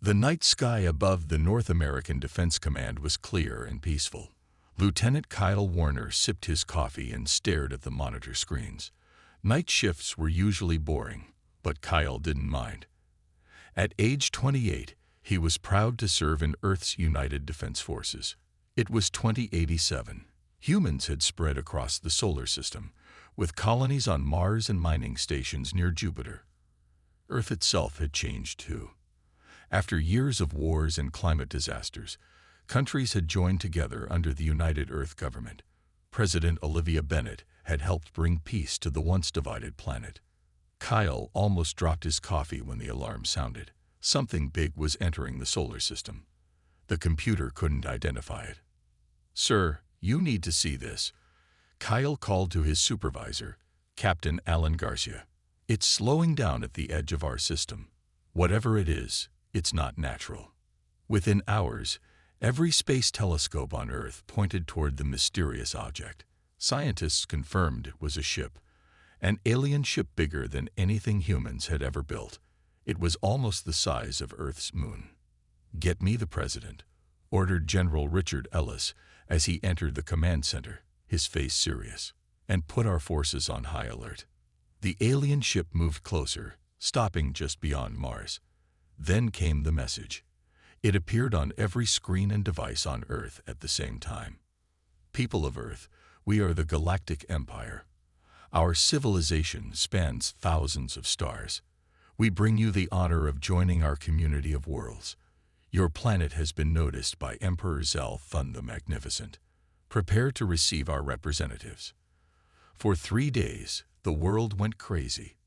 The night sky above the North American Defense Command was clear and peaceful. Lieutenant Kyle Warner sipped his coffee and stared at the monitor screens. Night shifts were usually boring, but Kyle didn't mind. At age 28, he was proud to serve in Earth's United Defense Forces. It was 2087. Humans had spread across the solar system, with colonies on Mars and mining stations near Jupiter. Earth itself had changed too. After years of wars and climate disasters, countries had joined together under the United Earth Government. President Olivia Bennett had helped bring peace to the once divided planet. Kyle almost dropped his coffee when the alarm sounded. Something big was entering the solar system. The computer couldn't identify it. "Sir, you need to see this," Kyle called to his supervisor, Captain Alan Garcia. "It's slowing down at the edge of our system. Whatever it is, it's not natural." Within hours, every space telescope on Earth pointed toward the mysterious object. Scientists confirmed it was a ship, an alien ship bigger than anything humans had ever built. It was almost the size of Earth's moon. "Get me the president," ordered General Richard Ellis as he entered the command center, his face serious, "and put our forces on high alert." The alien ship moved closer, stopping just beyond Mars. Then came the message. It appeared on every screen and device on Earth at the same time. "People of Earth, we are the Galactic Empire. Our civilization spans thousands of stars. We bring you the honor of joining our community of worlds. Your planet has been noticed by Emperor Zel Thun the Magnificent. Prepare to receive our representatives." For 3 days, the world went crazy.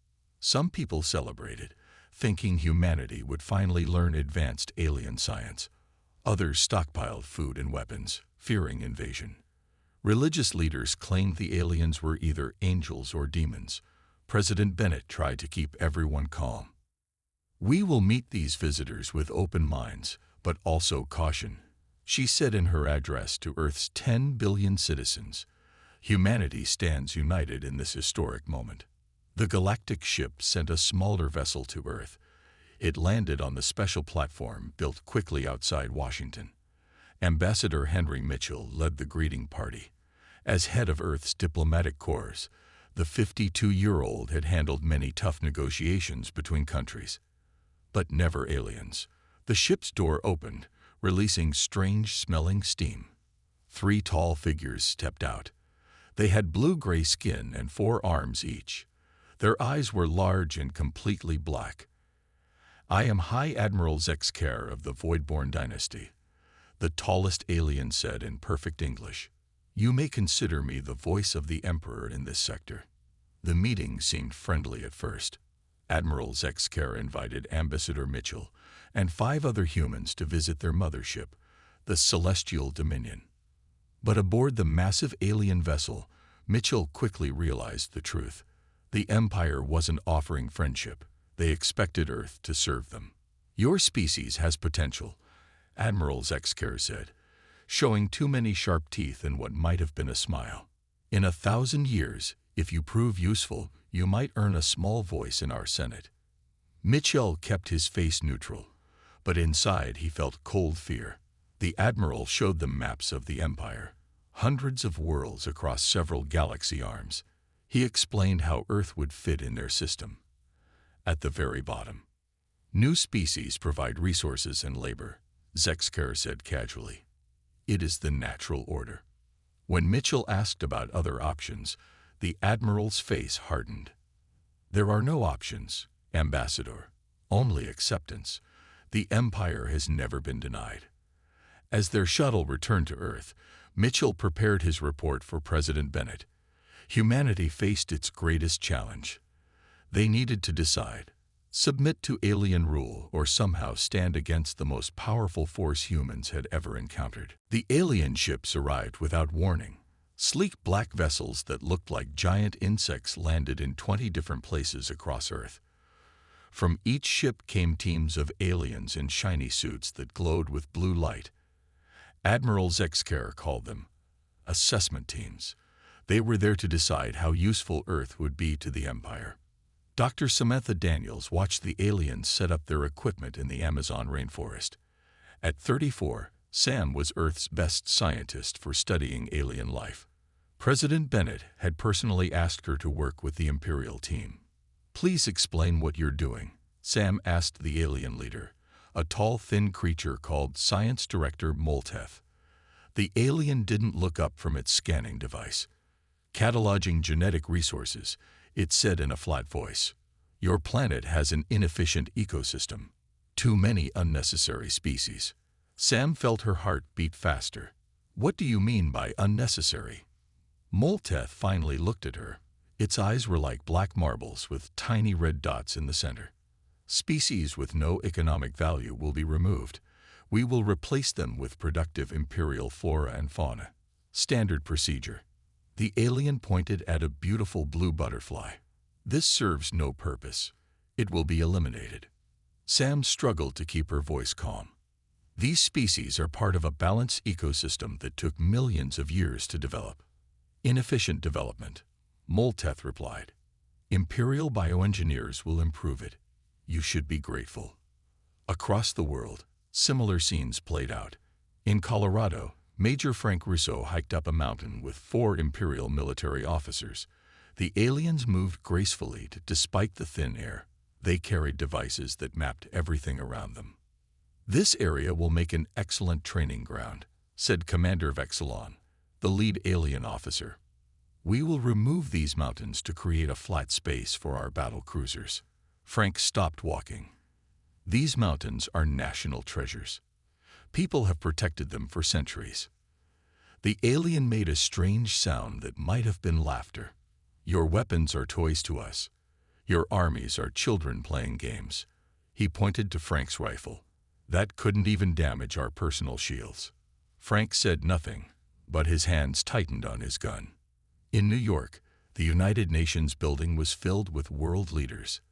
Some people celebrated, thinking humanity would finally learn advanced alien science. Others stockpiled food and weapons, fearing invasion. Religious leaders claimed the aliens were either angels or demons. President Bennett tried to keep everyone calm. "We will meet these visitors with open minds, but also caution," she said in her address to Earth's 10 billion citizens. "Humanity stands united in this historic moment." The Galactic ship sent a smaller vessel to Earth. It landed on the special platform built quickly outside Washington. Ambassador Henry Mitchell led the greeting party. As head of Earth's diplomatic corps, the 52-year-old had handled many tough negotiations between countries. But never aliens. The ship's door opened, releasing strange-smelling steam. 3 tall figures stepped out. They had blue-gray skin and 4 arms each. Their eyes were large and completely black. "I am High Admiral Zexcare of the Voidborn dynasty," the tallest alien said in perfect English. "You may consider me the voice of the Emperor in this sector." The meeting seemed friendly at first. Admiral Zexcare invited Ambassador Mitchell and 5 other humans to visit their mothership, the Celestial Dominion. But aboard the massive alien vessel, Mitchell quickly realized the truth. The Empire wasn't offering friendship. They expected Earth to serve them. "Your species has potential," Admiral Zexcare said, showing too many sharp teeth in what might have been a smile. "In 1,000 years, if you prove useful, you might earn a small voice in our Senate." Mitchell kept his face neutral, but inside he felt cold fear. The Admiral showed them maps of the Empire, hundreds of worlds across several galaxy arms. He explained how Earth would fit in their system. At the very bottom, "New species provide resources and labor," Zexcare said casually. "It is the natural order." When Mitchell asked about other options, the Admiral's face hardened. "There are no options, Ambassador. Only acceptance. The Empire has never been denied." As their shuttle returned to Earth, Mitchell prepared his report for President Bennett. Humanity faced its greatest challenge. They needed to decide: submit to alien rule or somehow stand against the most powerful force humans had ever encountered. The alien ships arrived without warning. Sleek black vessels that looked like giant insects landed in 20 different places across Earth. From each ship came teams of aliens in shiny suits that glowed with blue light. Admiral Zexcare called them assessment teams. They were there to decide how useful Earth would be to the Empire. Dr. Samantha Daniels watched the aliens set up their equipment in the Amazon rainforest. At 34, Sam was Earth's best scientist for studying alien life. President Bennett had personally asked her to work with the Imperial team. "Please explain what you're doing," Sam asked the alien leader, a tall, thin creature called Science Director Molteth. The alien didn't look up from its scanning device. "Cataloging genetic resources," it said in a flat voice. "Your planet has an inefficient ecosystem. Too many unnecessary species." Sam felt her heart beat faster. "What do you mean by unnecessary?" Molteth finally looked at her. Its eyes were like black marbles with tiny red dots in the center. "Species with no economic value will be removed. We will replace them with productive imperial flora and fauna. Standard procedure." The alien pointed at a beautiful blue butterfly. "This serves no purpose. It will be eliminated." Sam struggled to keep her voice calm. "These species are part of a balanced ecosystem that took millions of years to develop." "Inefficient development," Molteth replied. "Imperial bioengineers will improve it. You should be grateful." Across the world, similar scenes played out. In Colorado, Major Frank Russo hiked up a mountain with 4 Imperial military officers. The aliens moved gracefully despite the thin air. They carried devices that mapped everything around them. "This area will make an excellent training ground," said Commander Vexilon, the lead alien officer. "We will remove these mountains to create a flat space for our battle cruisers." Frank stopped walking. "These mountains are national treasures. People have protected them for centuries." The alien made a strange sound that might have been laughter. "Your weapons are toys to us. Your armies are children playing games." He pointed to Frank's rifle. "That couldn't even damage our personal shields." Frank said nothing, but his hands tightened on his gun. In New York, the United Nations building was filled with world leaders.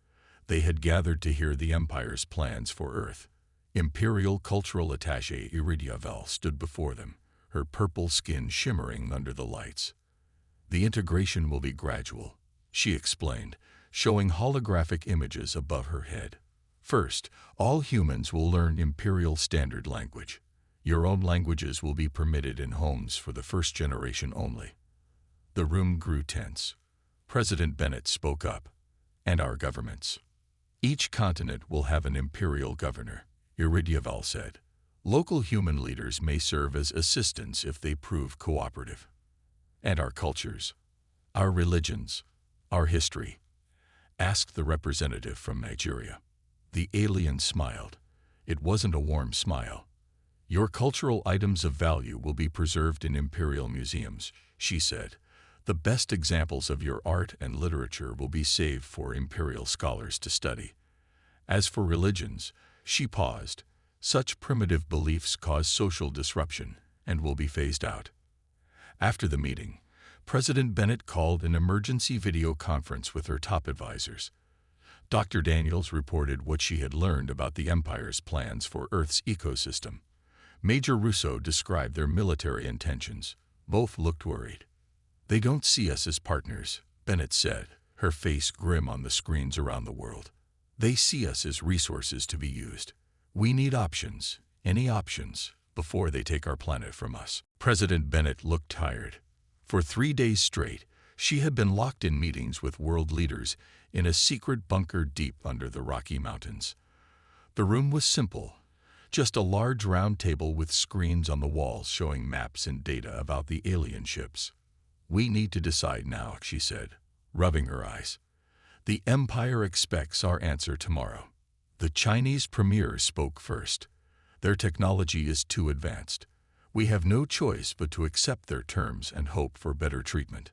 They had gathered to hear the Empire's plans for Earth. Imperial Cultural Attaché Iridia Vel stood before them, her purple skin shimmering under the lights. "The integration will be gradual," she explained, showing holographic images above her head. "First, all humans will learn Imperial Standard Language. Your own languages will be permitted in homes for the first generation only." The room grew tense. President Bennett spoke up. "And our governments. Each continent will have an Imperial governor," Iridia Vel said. "Local human leaders may serve as assistants if they prove cooperative." "And our cultures, our religions, our history?" asked the representative from Nigeria. The alien smiled. It wasn't a warm smile. "Your cultural items of value will be preserved in Imperial museums," she said. "The best examples of your art and literature will be saved for Imperial scholars to study. As for religions," she paused, "such primitive beliefs cause social disruption and will be phased out." After the meeting, President Bennett called an emergency video conference with her top advisors. Dr. Daniels reported what she had learned about the Empire's plans for Earth's ecosystem. Major Russo described their military intentions. Both looked worried. "They don't see us as partners," Bennett said, her face grim on the screens around the world. "They see us as resources to be used. We need options, any options, before they take our planet from us." President Bennett looked tired. For 3 days straight, she had been locked in meetings with world leaders in a secret bunker deep under the Rocky Mountains. The room was simple, just a large round table with screens on the walls showing maps and data about the alien ships. "We need to decide now," she said, rubbing her eyes. "The Empire expects our answer tomorrow." The Chinese premier spoke first. "Their technology is too advanced. We have no choice but to accept their terms and hope for better treatment."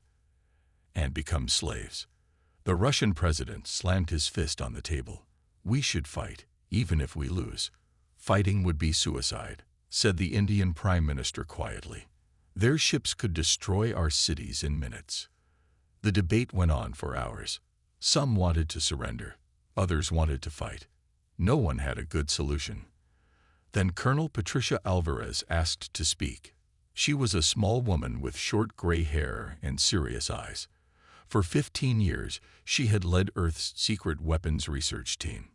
"And become slaves." The Russian president slammed his fist on the table. "We should fight, even if we lose." "Fighting would be suicide," said the Indian Prime Minister quietly. "Their ships could destroy our cities in minutes." The debate went on for hours. Some wanted to surrender. Others wanted to fight. No one had a good solution. Then Colonel Patricia Alvarez asked to speak. She was a small woman with short gray hair and serious eyes. For 15 years, she had led Earth's secret weapons research team.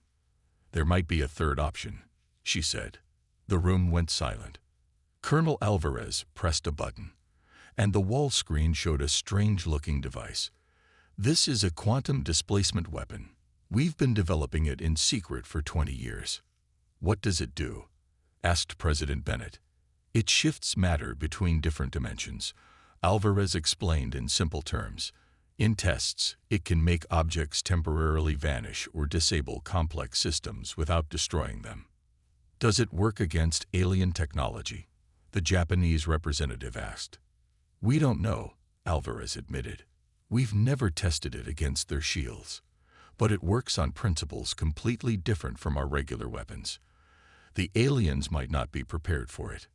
"There might be a third option," she said. The room went silent. Colonel Alvarez pressed a button, and the wall screen showed a strange-looking device. "This is a quantum displacement weapon. We've been developing it in secret for 20 years. "What does it do?" asked President Bennett. "It shifts matter between different dimensions," Alvarez explained in simple terms. "In tests, it can make objects temporarily vanish or disable complex systems without destroying them." "Does it work against alien technology?" the Japanese representative asked. "We don't know," Alvarez admitted. "We've never tested it against their shields. But it works on principles completely different from our regular weapons. The aliens might not be prepared for it."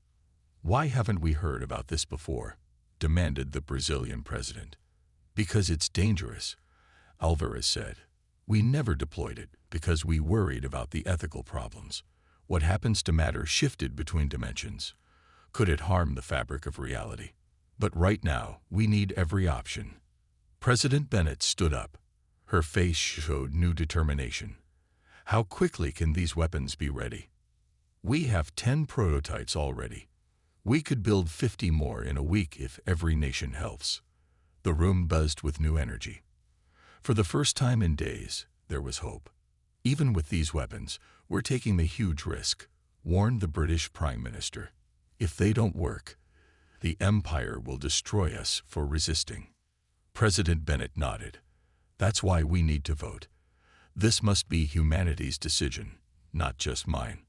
"Why haven't we heard about this before?" demanded the Brazilian president. "Because it's dangerous," Alvarez said. "We never deployed it because we worried about the ethical problems. What happens to matter shifted between dimensions. Could it harm the fabric of reality? But right now, we need every option." President Bennett stood up. Her face showed new determination. "How quickly can these weapons be ready?" "We have 10 prototypes already. We could build 50 more in a week if every nation helps." The room buzzed with new energy. For the first time in days, there was hope. "Even with these weapons, we're taking a huge risk," warned the British Prime Minister. "If they don't work, the Empire will destroy us for resisting." President Bennett nodded. "That's why we need to vote. This must be humanity's decision, not just mine."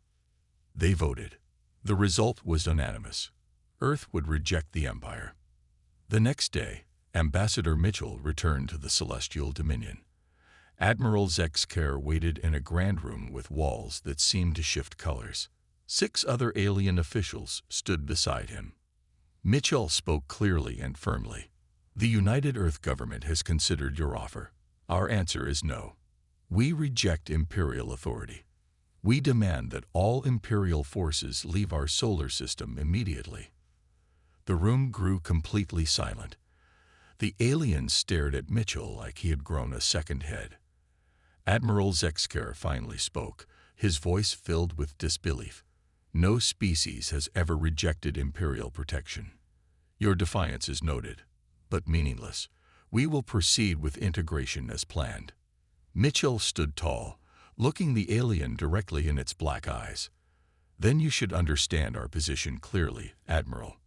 They voted. The result was unanimous. Earth would reject the Empire. The next day, Ambassador Mitchell returned to the Celestial Dominion. Admiral Zexker waited in a grand room with walls that seemed to shift colors. 6 other alien officials stood beside him. Mitchell spoke clearly and firmly. "The United Earth government has considered your offer. Our answer is no. We reject imperial authority. We demand that all imperial forces leave our solar system immediately." The room grew completely silent. The aliens stared at Mitchell like he had grown a second head. Admiral Zexker finally spoke, his voice filled with disbelief. "No species has ever rejected imperial protection. Your defiance is noted, but meaningless. We will proceed with integration as planned." Mitchell stood tall, looking the alien directly in its black eyes. "Then you should understand our position clearly, Admiral.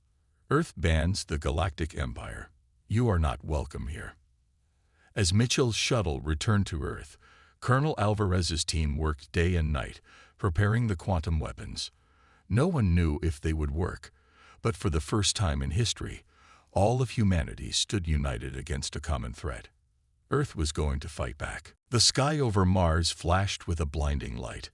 Earth bans the Galactic Empire. You are not welcome here." As Mitchell's shuttle returned to Earth, Colonel Alvarez's team worked day and night, preparing the quantum weapons. No one knew if they would work, but for the first time in history, all of humanity stood united against a common threat. Earth was going to fight back. The sky over Mars flashed with a blinding light.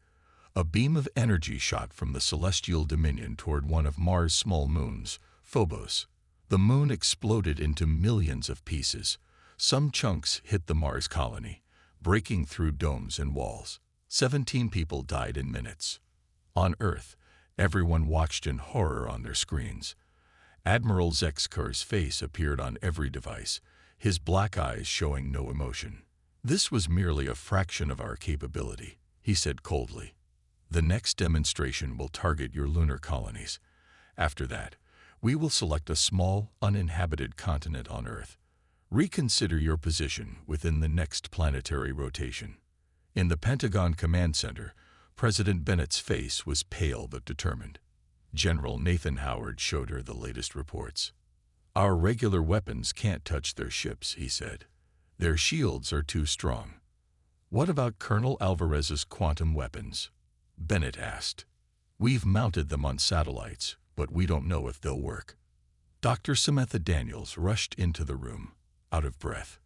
A beam of energy shot from the Celestial Dominion toward one of Mars' small moons, Phobos. The moon exploded into millions of pieces. Some chunks hit the Mars colony, breaking through domes and walls. 17 people died in minutes. On Earth, everyone watched in horror on their screens. Admiral Zexker's face appeared on every device, his black eyes showing no emotion. "This was merely a fraction of our capability," he said coldly. "The next demonstration will target your lunar colonies. After that, we will select a small, uninhabited continent on Earth. Reconsider your position within the next planetary rotation." In the Pentagon Command Center, President Bennett's face was pale but determined. General Nathan Howard showed her the latest reports. "Our regular weapons can't touch their ships," he said. "Their shields are too strong." "What about Colonel Alvarez's quantum weapons?" Bennett asked. "We've mounted them on satellites, but we don't know if they'll work." Dr. Samantha Daniels rushed into the room, out of breath.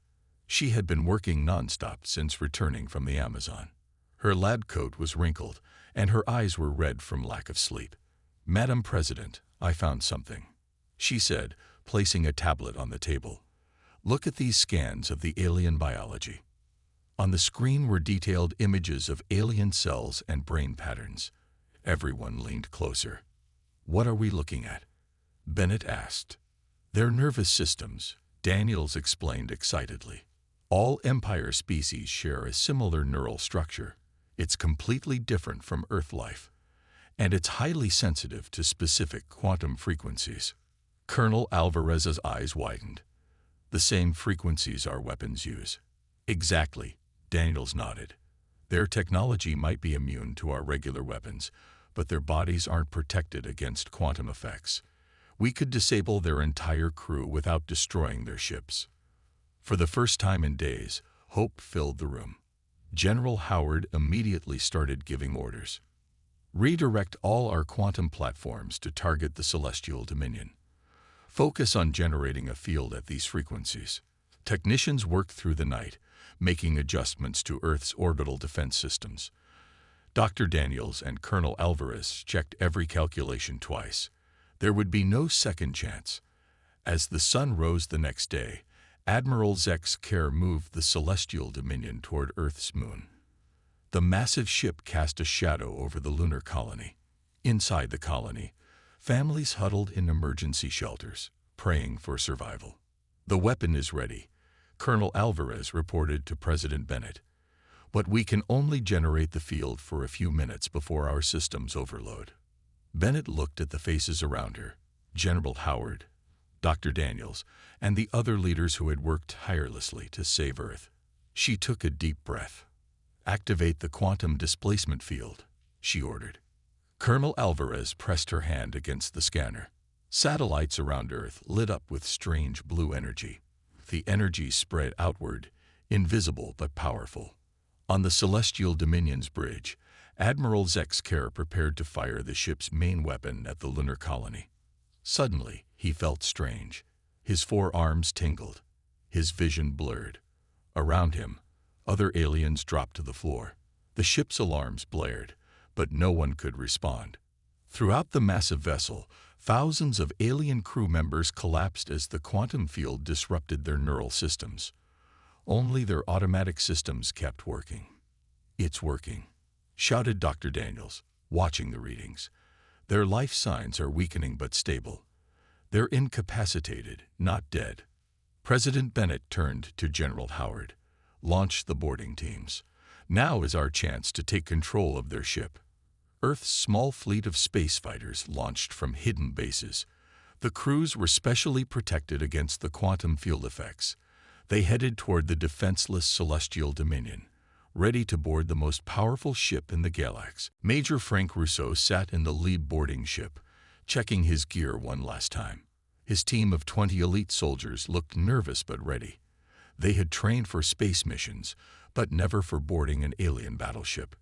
She had been working nonstop since returning from the Amazon. Her lab coat was wrinkled, and her eyes were red from lack of sleep. "Madam President, I found something," she said, placing a tablet on the table. "Look at these scans of the alien biology." On the screen were detailed images of alien cells and brain patterns. Everyone leaned closer. "What are we looking at?" Bennett asked. "Their nervous systems," Daniels explained excitedly. All Empire species share a similar neural structure. It's completely different from Earth life, and it's highly sensitive to specific quantum frequencies. Colonel Alvarez's eyes widened. The same frequencies our weapons use. Exactly, Daniels nodded. Their technology might be immune to our regular weapons, but their bodies aren't protected against quantum effects. We could disable their entire crew without destroying their ships. For the first time in days, hope filled the room. General Howard immediately started giving orders. Redirect all our quantum platforms to target the Celestial Dominion. Focus on generating a field at these frequencies. Technicians worked through the night, making adjustments to Earth's orbital defense systems. Dr. Daniels and Colonel Alvarez checked every calculation twice. There would be no second chance. As the sun rose the next day, Admiral Zek's care moved the Celestial Dominion toward Earth's moon. The massive ship cast a shadow over the lunar colony. Inside the colony, families huddled in emergency shelters, praying for survival. The weapon is ready, Colonel Alvarez reported to President Bennett. But we can only generate the field for a few minutes before our systems overload. Bennett looked at the faces around her, General Howard, Dr. Daniels, and the other leaders who had worked tirelessly to save Earth. She took a deep breath. Activate the quantum displacement field, she ordered. Colonel Alvarez pressed her hand against the scanner. Satellites around Earth lit up with strange blue energy. The energy spread outward, invisible but powerful. On the Celestial Dominion's bridge, Admiral Zek's care prepared to fire the ship's main weapon at the lunar colony. Suddenly, he felt strange. His forearms tingled. His vision blurred. Around him, other aliens dropped to the floor. The ship's alarms blared, but no one could respond. Throughout the massive vessel, thousands of alien crew members collapsed as the quantum field disrupted their neural systems. Only their automatic systems kept working. "It's working," shouted Dr. Daniels, watching the readings. "Their life signs are weakening but stable. They're incapacitated, not dead." President Bennett turned to General Howard. "Launch the boarding teams. Now is our chance to take control of their ship." Earth's small fleet of space fighters launched from hidden bases. The crews were specially protected against the quantum field effects. They headed toward the defenseless Celestial Dominion, ready to board the most powerful ship in the galaxy. Major Frank Rousseau sat in the lead boarding ship, checking his gear one last time. His team of 20 elite soldiers looked nervous but ready. They had trained for space missions, but never for boarding an alien battleship.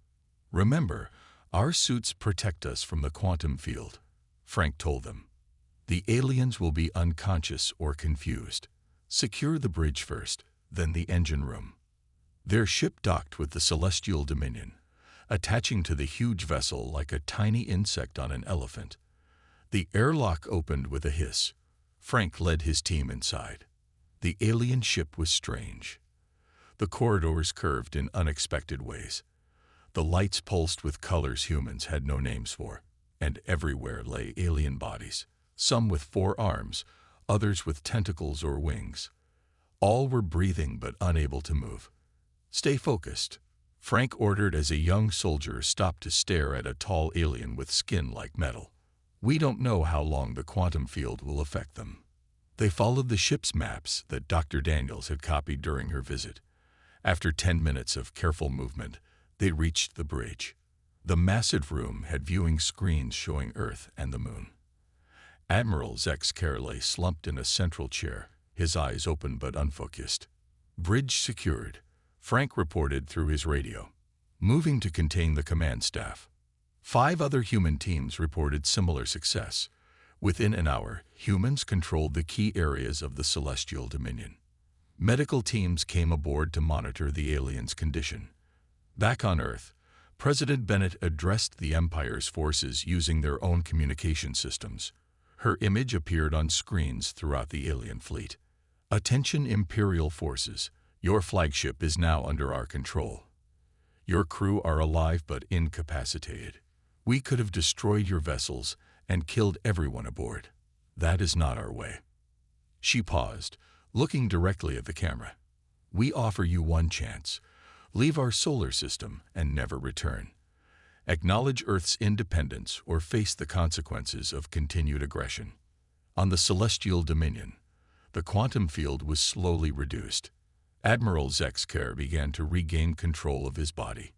"Remember, our suits protect us from the quantum field," Frank told them. "The aliens will be unconscious or confused. Secure the bridge first, then the engine room." Their ship docked with the Celestial Dominion, attaching to the huge vessel like a tiny insect on an elephant. The airlock opened with a hiss. Frank led his team inside. The alien ship was strange. The corridors curved in unexpected ways. The lights pulsed with colors humans had no names for, and everywhere lay alien bodies, some with 4 arms, others with tentacles or wings. All were breathing but unable to move. "Stay focused," Frank ordered as a young soldier stopped to stare at a tall alien with skin like metal. "We don't know how long the quantum field will affect them." They followed the ship's maps that Dr. Daniels had copied during her visit. After 10 minutes of careful movement, they reached the bridge. The massive room had viewing screens showing Earth and the moon. Admiral Zek's care lay slumped in a central chair, his eyes open but unfocused. "Bridge secured," Frank reported through his radio. "Moving to contain the command staff." 5 other human teams reported similar success. Within an hour, humans controlled the key areas of the Celestial Dominion. Medical teams came aboard to monitor the aliens' condition. Back on Earth, President Bennett addressed the Empire's forces using their own communication systems. Her image appeared on screens throughout the alien fleet. "Attention Imperial forces, your flagship is now under our control. Your crew are alive but incapacitated. We could have destroyed your vessels and killed everyone aboard. That is not our way." She paused, looking directly at the camera. We offer you one chance. Leave our solar system and never return. Acknowledge Earth's independence or face the consequences of continued aggression. On the celestial dominion, the quantum field was slowly reduced. Admiral Zexker began to regain control of his body.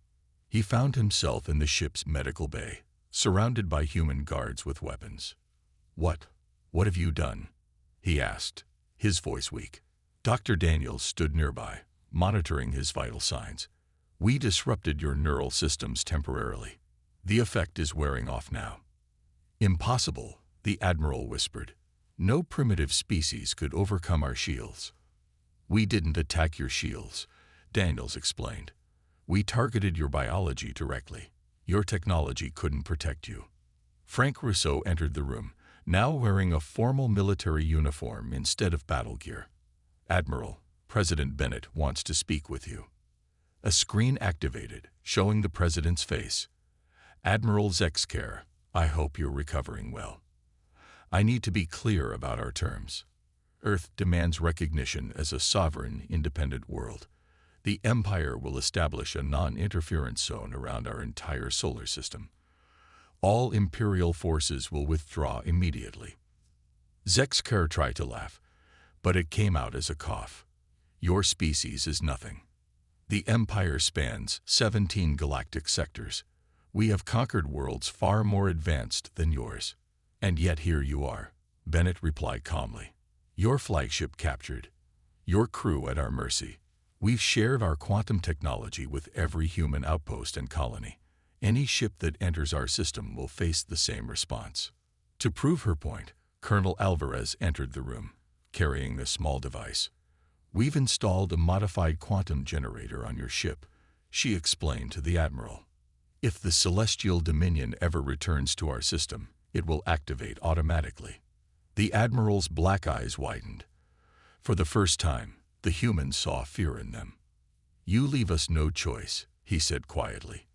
He found himself in the ship's medical bay, surrounded by human guards with weapons. What have you done?" he asked, his voice weak. Dr. Daniels stood nearby, monitoring his vital signs. "We disrupted your neural systems temporarily. The effect is wearing off now." "Impossible," the Admiral whispered. "No primitive species could overcome our shields." "We didn't attack your shields," Daniels explained. "We targeted your biology directly. Your technology couldn't protect you." Frank Rousseau entered the room, now wearing a formal military uniform instead of battle gear. "Admiral, President Bennett wants to speak with you." A screen activated, showing the president's face. "Admiral Zexker, I hope you're recovering well. I need to be clear about our terms. Earth demands recognition as a sovereign, independent world. The Empire will establish a non-interference zone around our entire solar system. All Imperial forces will withdraw immediately." Zexker tried to laugh, but it came out as a cough. "Your species is nothing. The Empire spans 17 galactic sectors. We have conquered worlds far more advanced than yours. And yet here you are," Bennett replied calmly. "Your flagship captured. Your crew at our mercy. We've shared our quantum technology with every human outpost and colony. Any ship that enters our system will face the same response." To prove her point, Colonel Alvarez entered the room, carrying a small device. "We've installed a modified quantum generator on your ship," she explained to the Admiral. "If the Celestial Dominion ever returns to our system, it will activate automatically." The Admiral's black eyes widened. For the first time, the humans saw fear in them. "You leave us no choice," he said quietly.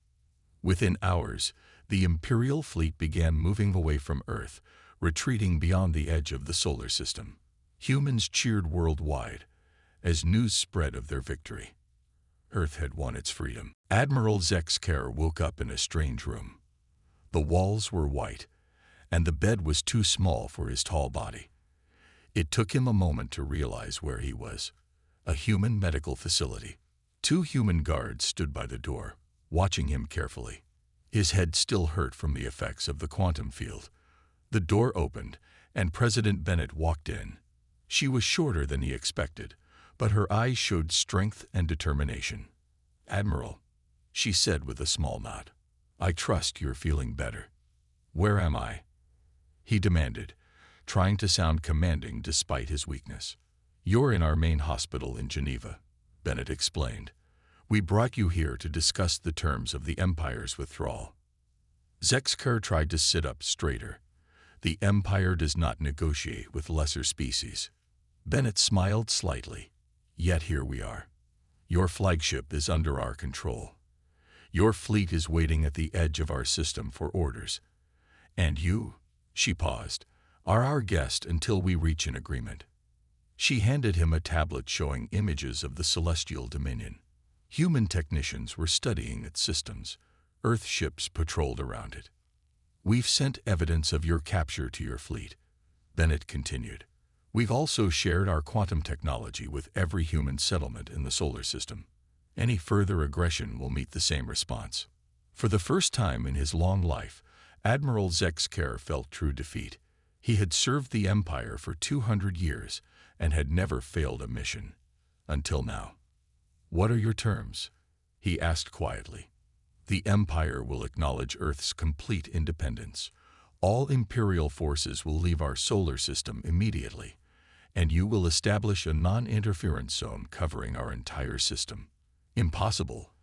Within hours, the Imperial fleet began moving away from Earth, retreating beyond the edge of the solar system. Humans cheered worldwide as news spread of their victory. Earth had won its freedom. Admiral Zexker woke up in a strange room. The walls were white, and the bed was too small for his tall body. It took him a moment to realize where he was. A human medical facility. 2 human guards stood by the door, watching him carefully. His head still hurt from the effects of the quantum field. The door opened, and President Bennett walked in. She was shorter than he expected, but her eyes showed strength and determination. "Admiral," she said with a small nod, "I trust you're feeling better." "Where am I?" he demanded, trying to sound commanding despite his weakness. "You're in our main hospital in Geneva," Bennett explained. "We brought you here to discuss the terms of the Empire's withdrawal." Zexker tried to sit up straighter. "The Empire does not negotiate with lesser species." Bennett smiled slightly. "Yet here we are. Your flagship is under our control. Your fleet is waiting at the edge of our system for orders. And you," she paused, "are our guest until we reach an agreement." She handed him a tablet showing images of the Celestial Dominion. Human technicians were studying its systems. Earth ships patrolled around it. "We've sent evidence of your capture to your fleet," Bennett continued. "We've also shared our quantum technology with every human settlement in the solar system. Any further aggression will meet the same response." For the first time in his long life, Admiral Zexker felt true defeat. He had served the Empire for 200 years and had never failed a mission. Until now. "What are your terms?" he asked quietly. "The Empire will acknowledge Earth's complete independence. All Imperial forces will leave our solar system immediately, and you will establish a non-interference zone covering our entire system." "Impossible,"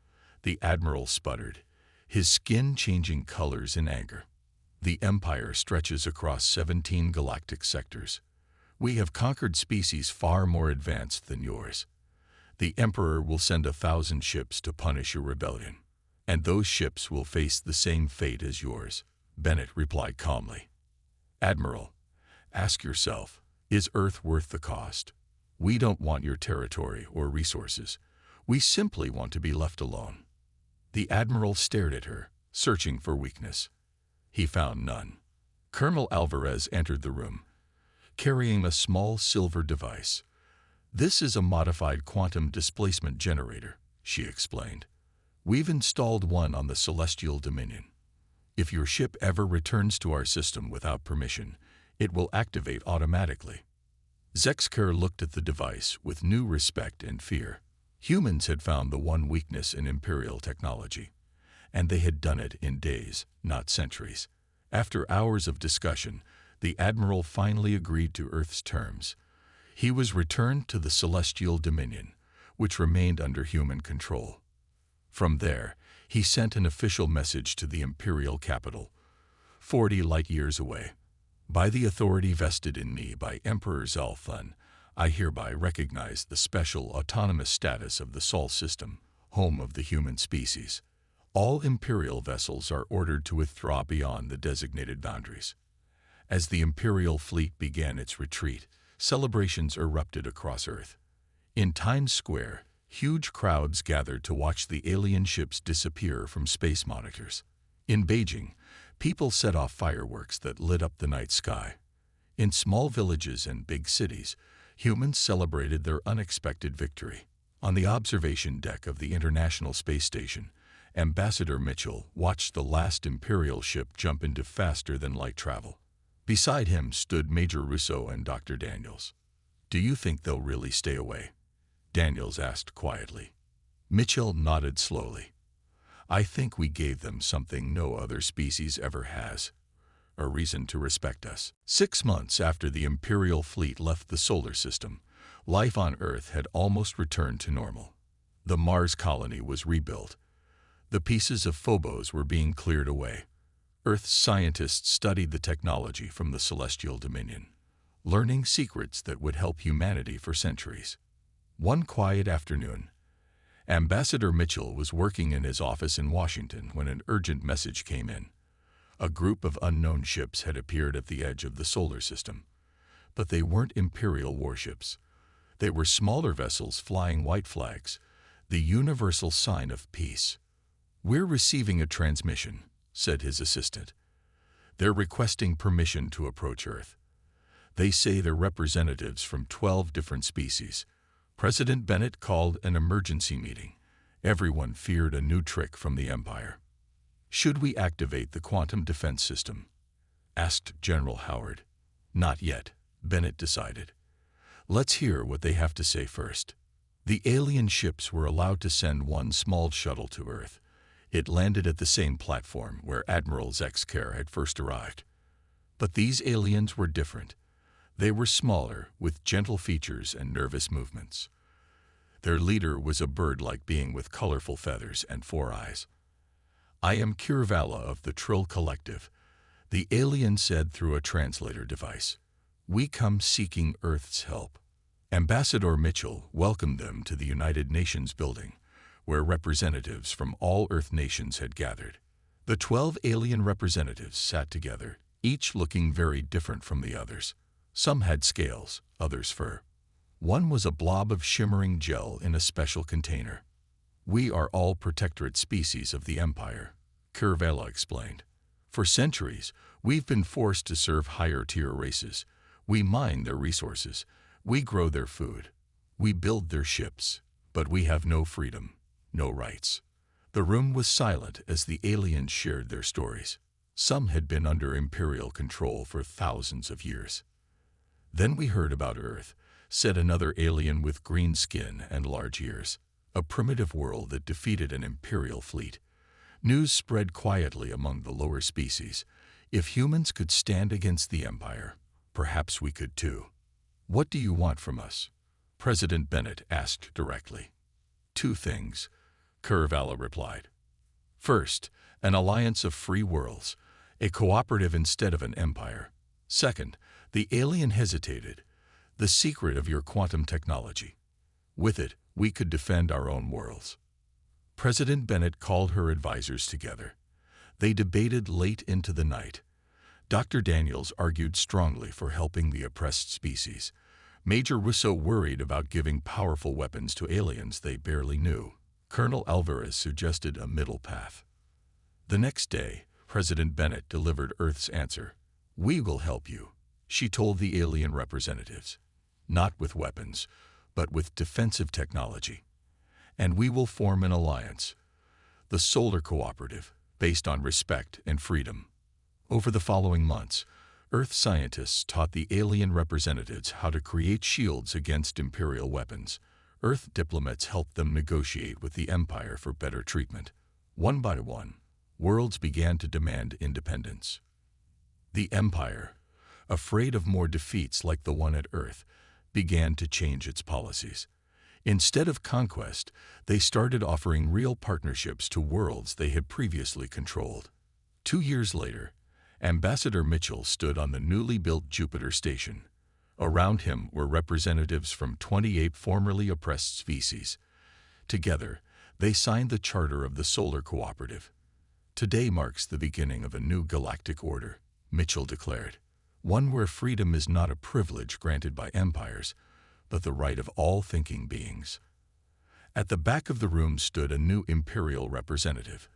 the Admiral sputtered, his skin changing colors in anger. "The Empire stretches across 17 galactic sectors. We have conquered species far more advanced than yours. The Emperor will send 1,000 ships to punish your rebellion, and those ships will face the same fate as yours," Bennett replied calmly. "Admiral, ask yourself, is Earth worth the cost? We don't want your territory or resources. We simply want to be left alone." The Admiral stared at her, searching for weakness. He found none. Colonel Alvarez entered the room, carrying a small silver device. "This is a modified quantum displacement generator," she explained. "We've installed one on the Celestial Dominion. If your ship ever returns to our system without permission, it will activate automatically." Zexker looked at the device with new respect and fear. Humans had found the one weakness in Imperial technology, and they had done it in days, not centuries. After hours of discussion, the Admiral finally agreed to Earth's terms. He was returned to the Celestial Dominion, which remained under human control. From there, he sent an official message to the Imperial capital, 40 light-years away. "By the authority vested in me by Emperor Zalthun, I hereby recognize the special autonomous status of the Sol system, home of the human species. All Imperial vessels are ordered to withdraw beyond the designated boundaries." As the Imperial fleet began its retreat, celebrations erupted across Earth. In Times Square, huge crowds gathered to watch the alien ships disappear from space monitors. In Beijing, people set off fireworks that lit up the night sky. In small villages and big cities, humans celebrated their unexpected victory. On the observation deck of the International Space Station, Ambassador Mitchell watched the last Imperial ship jump into faster-than-light travel. Beside him stood Major Russo and Dr. Daniels. "Do you think they'll really stay away?" Daniels asked quietly. Mitchell nodded slowly. "I think we gave them something no other species ever has, a reason to respect us." 6 months after the Imperial fleet left the solar system, life on Earth had almost returned to normal. The Mars colony was rebuilt. The pieces of Phobos were being cleared away. Earth's scientists studied the technology from the Celestial Dominion, learning secrets that would help humanity for centuries. One quiet afternoon, Ambassador Mitchell was working in his office in Washington when an urgent message came in. A group of unknown ships had appeared at the edge of the solar system. But they weren't Imperial warships. They were smaller vessels flying white flags, the universal sign of peace. "We're receiving a transmission," said his assistant. "They're requesting permission to approach Earth. They say they're representatives from 12 different species." President Bennett called an emergency meeting. Everyone feared a new trick from the Empire. "Should we activate the quantum defense system?" asked General Howard. "Not yet," Bennett decided. "Let's hear what they have to say first." The alien ships were allowed to send one small shuttle to Earth. It landed at the same platform where Admiral Zexker had first arrived. But these aliens were different. They were smaller, with gentle features and nervous movements. Their leader was a bird-like being with colorful feathers and 4 eyes. "I am Kirvala of the Trill Collective," the alien said through a translator device. "We come seeking Earth's help." Ambassador Mitchell welcomed them to the United Nations building, where representatives from all Earth nations had gathered. The 12 alien representatives sat together, each looking very different from the others. Some had scales, others fur. One was a blob of shimmering gel in a special container. "We are all protectorate species of the Empire," Kirvala explained. "For centuries, we've been forced to serve higher-tier races. We mine their resources. We grow their food. We build their ships. But we have no freedom, no rights." The room was silent as the aliens shared their stories. Some had been under Imperial control for thousands of years. "Then we heard about Earth," said another alien with green skin and large ears. "A primitive world that defeated an Imperial fleet." News spread quietly among the lower species. If humans could stand against the Empire, perhaps we could too. "What do you want from us?" President Bennett asked directly. "2 things," Kirvala replied. "First, an alliance of free worlds, a cooperative instead of an empire. Second," the alien hesitated, "the secret of your quantum technology. With it, we could defend our own worlds." President Bennett called her advisors together. They debated late into the night. Dr. Daniels argued strongly for helping the oppressed species. Major Russo worried about giving powerful weapons to aliens they barely knew. Colonel Alvarez suggested a middle path. The next day, President Bennett delivered Earth's answer. "We will help you," she told the alien representatives. "Not with weapons, but with defensive technology. And we will form an alliance, the Solar Cooperative, based on respect and freedom." Over the following months, Earth scientists taught the alien representatives how to create shields against Imperial weapons. Earth diplomats helped them negotiate with the Empire for better treatment. One by one, worlds began to demand independence. The Empire, afraid of more defeats like the one at Earth, began to change its policies. Instead of conquest, they started offering real partnerships to worlds they had previously controlled. 2 years later, Ambassador Mitchell stood on the newly built Jupiter station. Around him were representatives from 28 formerly oppressed species. Together, they signed the Charter of the Solar Cooperative. "Today marks the beginning of a new galactic order," Mitchell declared. "One where freedom is not a privilege granted by empires, but the right of all thinking beings." At the back of the room stood a new Imperial representative,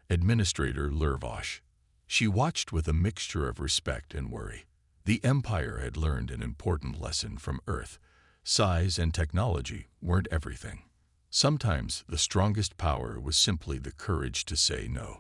Administrator Lervosh. She watched with a mixture of respect and worry. The Empire had learned an important lesson from Earth. Size and technology weren't everything. Sometimes the strongest power was simply the courage to say no.